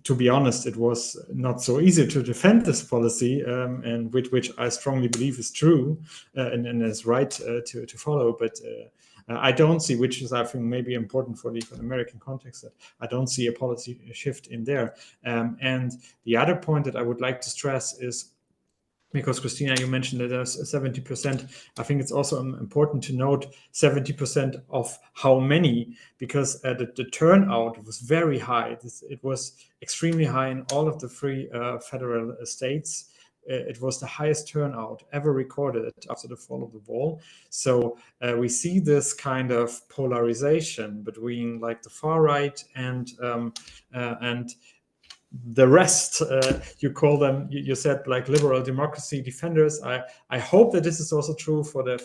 to be honest, it was not so easy to defend this policy, and which I strongly believe is true and is right to follow. But I don't see, which is I think maybe important for the American context, that I don't see a policy shift in there. And the other point that I would like to stress is, because Christina, you mentioned that there's 70%. I think it's also important to note 70% of how many, because the turnout was very high. It was extremely high in all of the 3 federal states. It was the highest turnout ever recorded after the fall of the wall. So we see this kind of polarization between like the far right and the rest. You call them, you said, like liberal democracy defenders. I hope that this is also true for the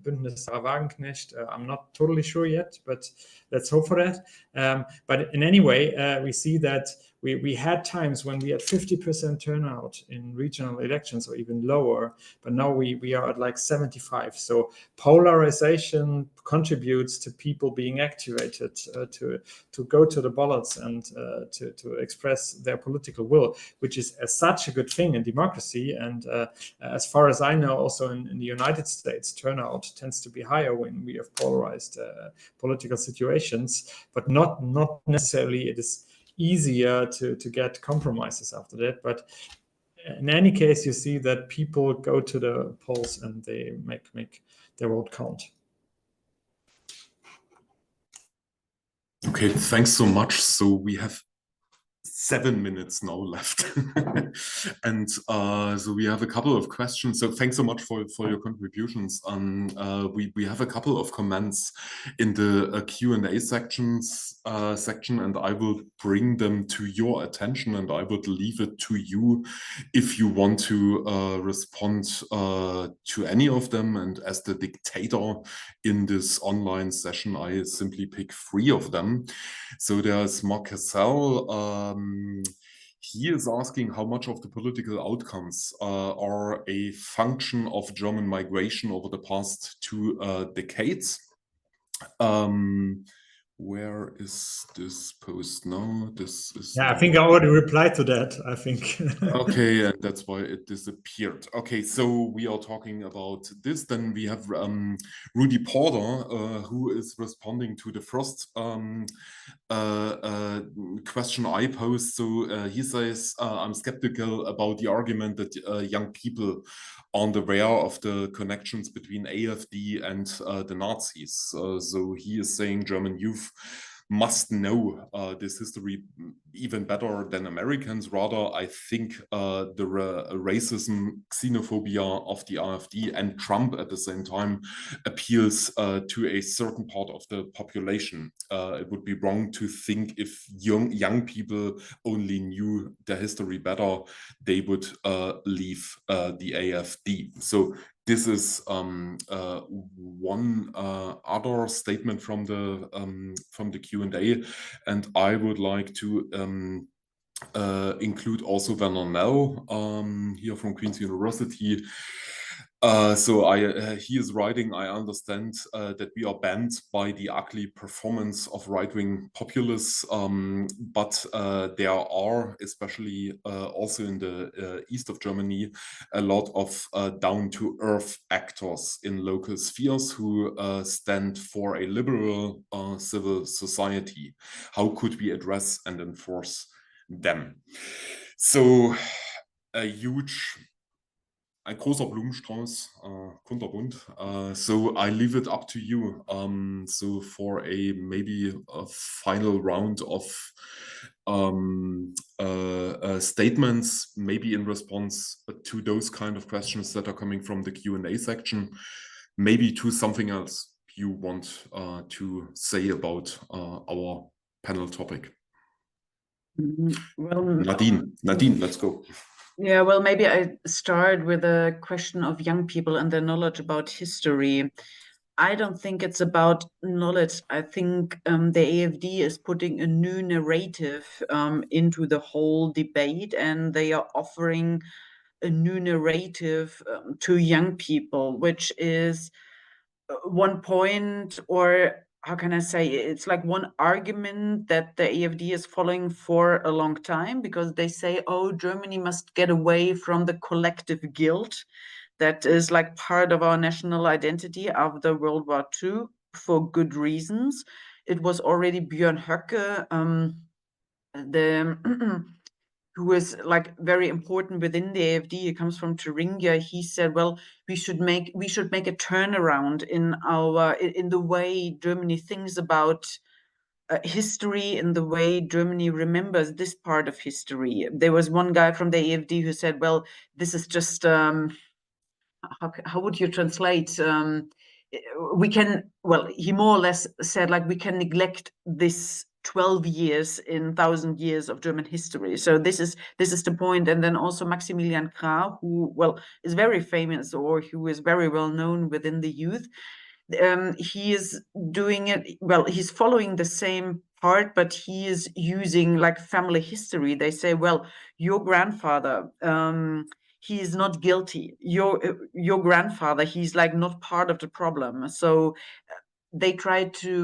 Bündnis Sarah Wagenknecht. I'm not totally sure yet, but let's hope for that. But in any way, we see that we had times when we had 50% turnout in regional elections or even lower, but now we are at like 75. So polarization contributes to people being activated to go to the ballots and to express their political will, which is such a good thing in democracy. And as far as I know, also in the United States, turnout tends to be higher when we have polarized political situations, but not necessarily it is easier to get compromises after that. But in any case, you see that people go to the polls and they make their vote count. Okay, thanks so much. So we have 7 minutes now left. And so we have a couple of questions. So thanks so much for your contributions. We have a couple of comments in the Q&A section, and I will bring them to your attention, and I would leave it to you if you want to respond to any of them. And as the dictator in this online session, I simply pick 3 of them. So there's Mark Cassell. He is asking how much of the political outcomes are a function of German migration over the past 2 decades. Where is this post now? This is... Yeah, I think I already replied to that, I think. Okay, and that's why it disappeared. Okay, so we are talking about this. Then we have Rudy Porter, who is responding to the first question I posed. So he says, I'm skeptical about the argument that young people aren't aware of the connections between AfD and the Nazis. So he is saying German youth must know this history even better than Americans. Rather, I think the racism, xenophobia of the AfD and Trump at the same time appeals to a certain part of the population. It would be wrong to think if young people only knew the history better, they would leave the AfD. So this is one other statement from the Q&A, and I would like to include also Werner Nell here from Queen's University. He is writing, I understand that we are banned by the ugly performance of right-wing populists, but there are, especially also in the east of Germany, a lot of down-to-earth actors in local spheres who stand for a liberal civil society. How could we address and enforce them? So ein großer Blumenstrauß, kunterbunt. So I leave it up to you. So for maybe a final round of statements, maybe in response to those kind of questions that are coming from the Q&A section, maybe to something else you want to say about our panel topic. Well, Nadine, let's go. Yeah, well, maybe I start with a question of young people and their knowledge about history. I don't think it's about knowledge. I think the AfD is putting a new narrative into the whole debate, and they are offering a new narrative to young people, which is one point, or how can I say, it's like one argument that the AfD is following for a long time, because they say, oh, Germany must get away from the collective guilt that is like part of our national identity after World War II, for good reasons. It was already Björn Höcke, who is like very important within the AfD. He comes from Thuringia. He said, well, we should make a turnaround in the way Germany thinks about history, in the way Germany remembers this part of history. There was one guy from the AfD who said, well, this is just how would you translate? He more or less said, like, we can neglect this 12 years in 1,000 years of German history. So this is the point. And then also Maximilian Krah, who, well, is very famous, or who is very well known within the youth. He is doing it, well, he's following the same part, but he is using like family history. They say, well, your grandfather, he is not guilty. Your grandfather, he's like not part of the problem. So they try to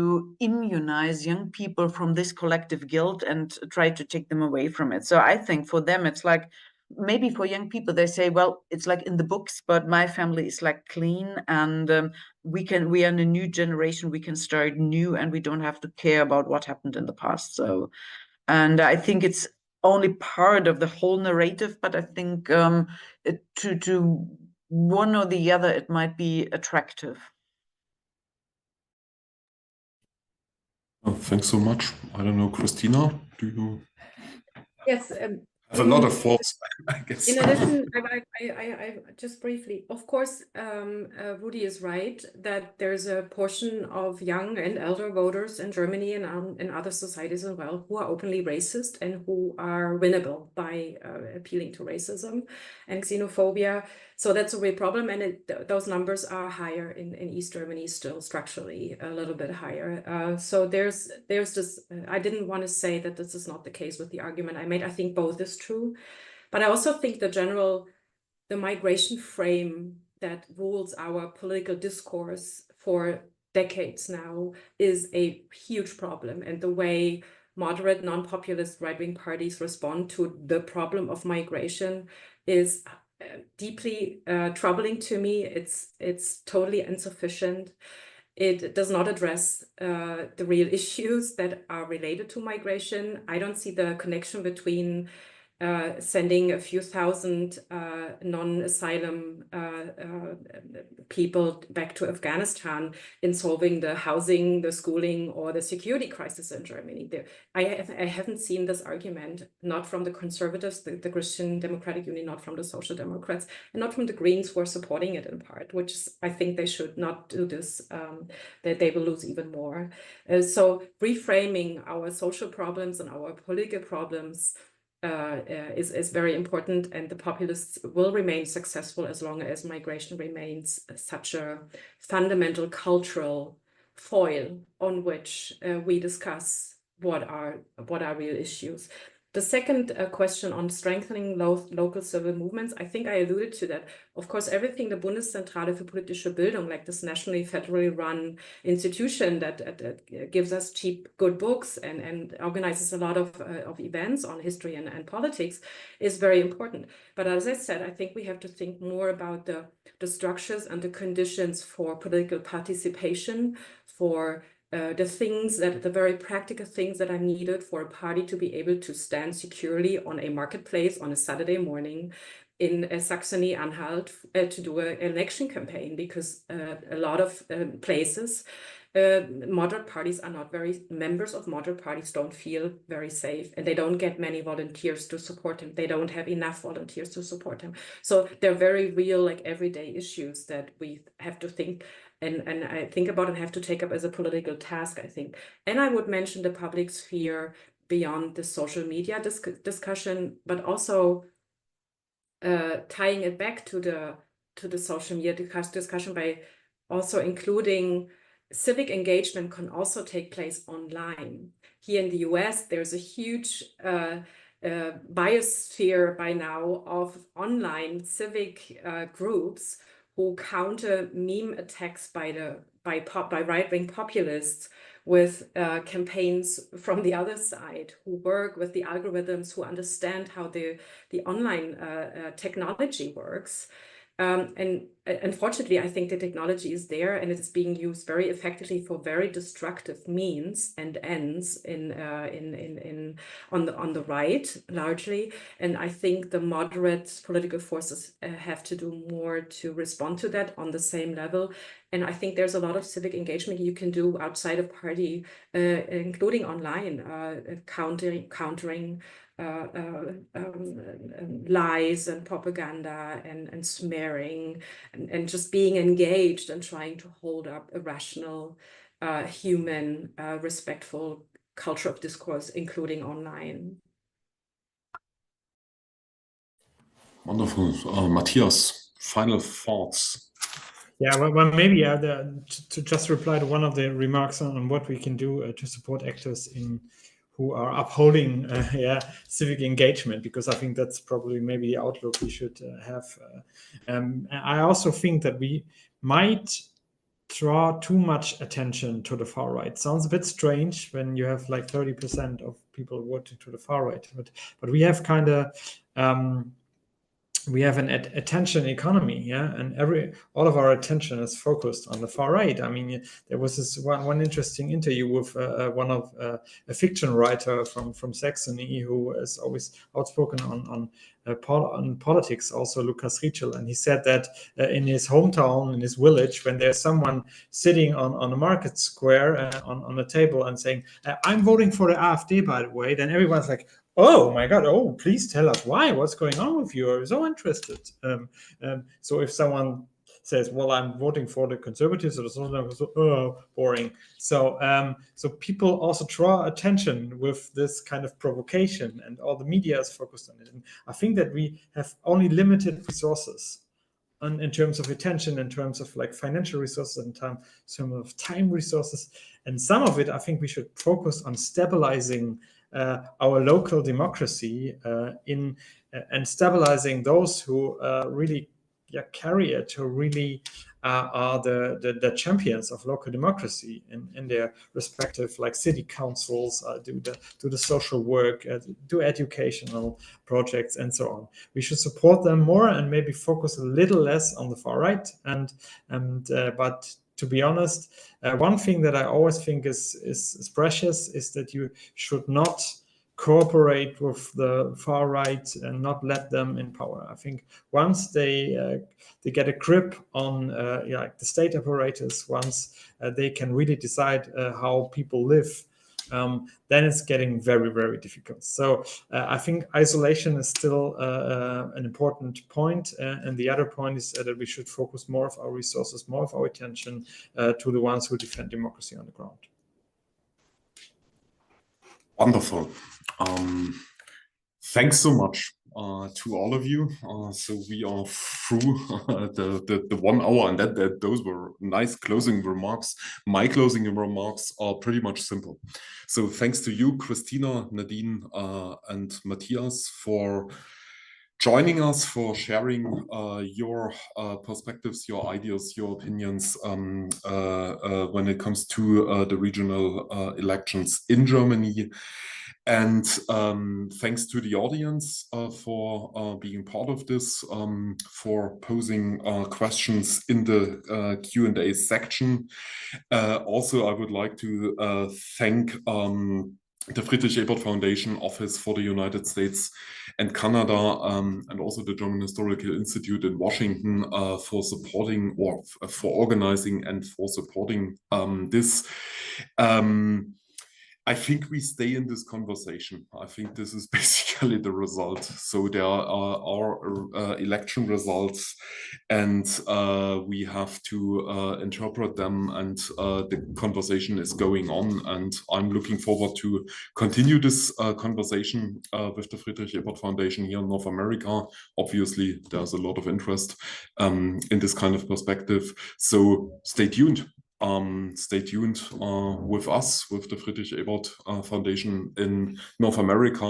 immunize young people from this collective guilt and try to take them away from it. So I think for them, it's like, maybe for young people, they say, well, it's like in the books, but my family is like clean, and we are in a new generation, we can start new, and we don't have to care about what happened in the past. So, and I think it's only part of the whole narrative, but I think to one or the other, it might be attractive. Oh, thanks so much. I don't know, Christina, do you Yes. have a lot of thoughts, I guess? In addition, I just briefly, of course, Rudi is right that there's a portion of young and elder voters in Germany and in other societies as well who are openly racist and who are winnable by appealing to racism and xenophobia. So that's a real problem, and those numbers are higher in East Germany, still structurally a little bit higher. So there's this. I didn't want to say that this is not the case with the argument I made. I think both is true. But I also think the migration frame that rules our political discourse for decades now is a huge problem. And the way moderate, non-populist right-wing parties respond to the problem of migration is deeply troubling to me. It's totally insufficient. It does not address the real issues that are related to migration. I don't see the connection between sending a few thousand non-asylum people back to Afghanistan in solving the housing, the schooling, or the security crisis in Germany. I haven't seen this argument, not from the conservatives, the Christian Democratic Union, not from the Social Democrats, and not from the Greens who are supporting it in part, which is, I think they should not do this, that they will lose even more. So reframing our social problems and our political problems is very important, and the populists will remain successful as long as migration remains such a fundamental cultural foil on which we discuss what are real issues. The second question on strengthening local civil movements, I think I alluded to that. Of course, everything the Bundeszentrale für politische Bildung, like this nationally federally run institution that gives us cheap, good books and organizes a lot of events on history and politics, is very important. But as I said, I think we have to think more about the structures and the conditions for political participation, for the very practical things that are needed for a party to be able to stand securely on a marketplace on a Saturday morning in Saxony, Anhalt, to do an election campaign, because a lot of places, moderate parties are not members of moderate parties don't feel very safe, and they don't get many volunteers to support them. They don't have enough volunteers to support them. So they're very real, like everyday issues that we have to think and I think about and have to take up as a political task, I think. And I would mention the public sphere beyond the social media discussion, but also tying it back to the social media discussion by also including civic engagement can also take place online. Here in the US, there's a huge biosphere by now of online civic groups who counter meme attacks by right-wing populists with campaigns from the other side, who work with the algorithms, who understand how the online technology works. And unfortunately, I think the technology is there, and it is being used very effectively for very destructive means and ends on the right, largely. And I think the moderate political forces have to do more to respond to that on the same level. And I think there's a lot of civic engagement you can do outside of party, including online, countering lies and propaganda and smearing and just being engaged and trying to hold up a rational, human, respectful culture of discourse, including online. Wonderful. Matthias, final thoughts? Yeah, well maybe to just reply to one of the remarks on what we can do to support actors who are upholding civic engagement, because I think that's probably maybe the outlook we should have. I also think that we might draw too much attention to the far right. Sounds a bit strange when you have like 30% of people voting to the far right, but we have kind of we have an attention economy, and all of our attention is focused on the far right. I mean, there was this one interesting interview with one of a fiction writer from Saxony who is always outspoken on politics, also Lukas Rietschel, and he said that in his hometown, in his village, when there's someone sitting on a market square on a table and saying, "I'm voting for the AfD, by the way," then everyone's like, "Oh my God! Oh, please tell us why. What's going on with you? I'm so interested." So if someone says, "Well, I'm voting for the conservatives," or so, boring. So people also draw attention with this kind of provocation, and all the media is focused on it. And I think that we have only limited resources in terms of attention, in terms of like financial resources, in terms of time resources, and some of it I think we should focus on stabilizing our local democracy and stabilizing those who really carry it, who really are the champions of local democracy in their respective like city councils, do the social work, do educational projects, and so on. We should support them more and maybe focus a little less on the far right. But to be honest, one thing that I always think is precious is that you should not cooperate with the far right and not let them in power. I think once they get a grip on the state apparatus, once they can really decide how people live, then it's getting very, very difficult. So I think isolation is still an important point. And the other point is that we should focus more of our resources, more of our attention to the ones who defend democracy on the ground. Wonderful. Thanks so much to all of you. So we are through the 1 hour, and those were nice closing remarks. My closing remarks are pretty much simple. So thanks to you, Christina, Nadine, and Matthias, for joining us, for sharing your perspectives, your ideas, your opinions when it comes to the regional elections in Germany. And thanks to the audience for being part of this, for posing questions in the Q&A section. Also, I would like to thank the Friedrich-Ebert Foundation Office for the United States and Canada, and also the German Historical Institute in Washington for supporting or for organizing and for supporting this. I think we stay in this conversation. I think this is basically the result. So there are our election results, and we have to interpret them, and the conversation is going on. And I'm looking forward to continue this conversation with the Friedrich-Ebert Foundation here in North America. Obviously, there's a lot of interest in this kind of perspective. So stay tuned. Stay tuned with us, with the Friedrich-Ebert Foundation in North America.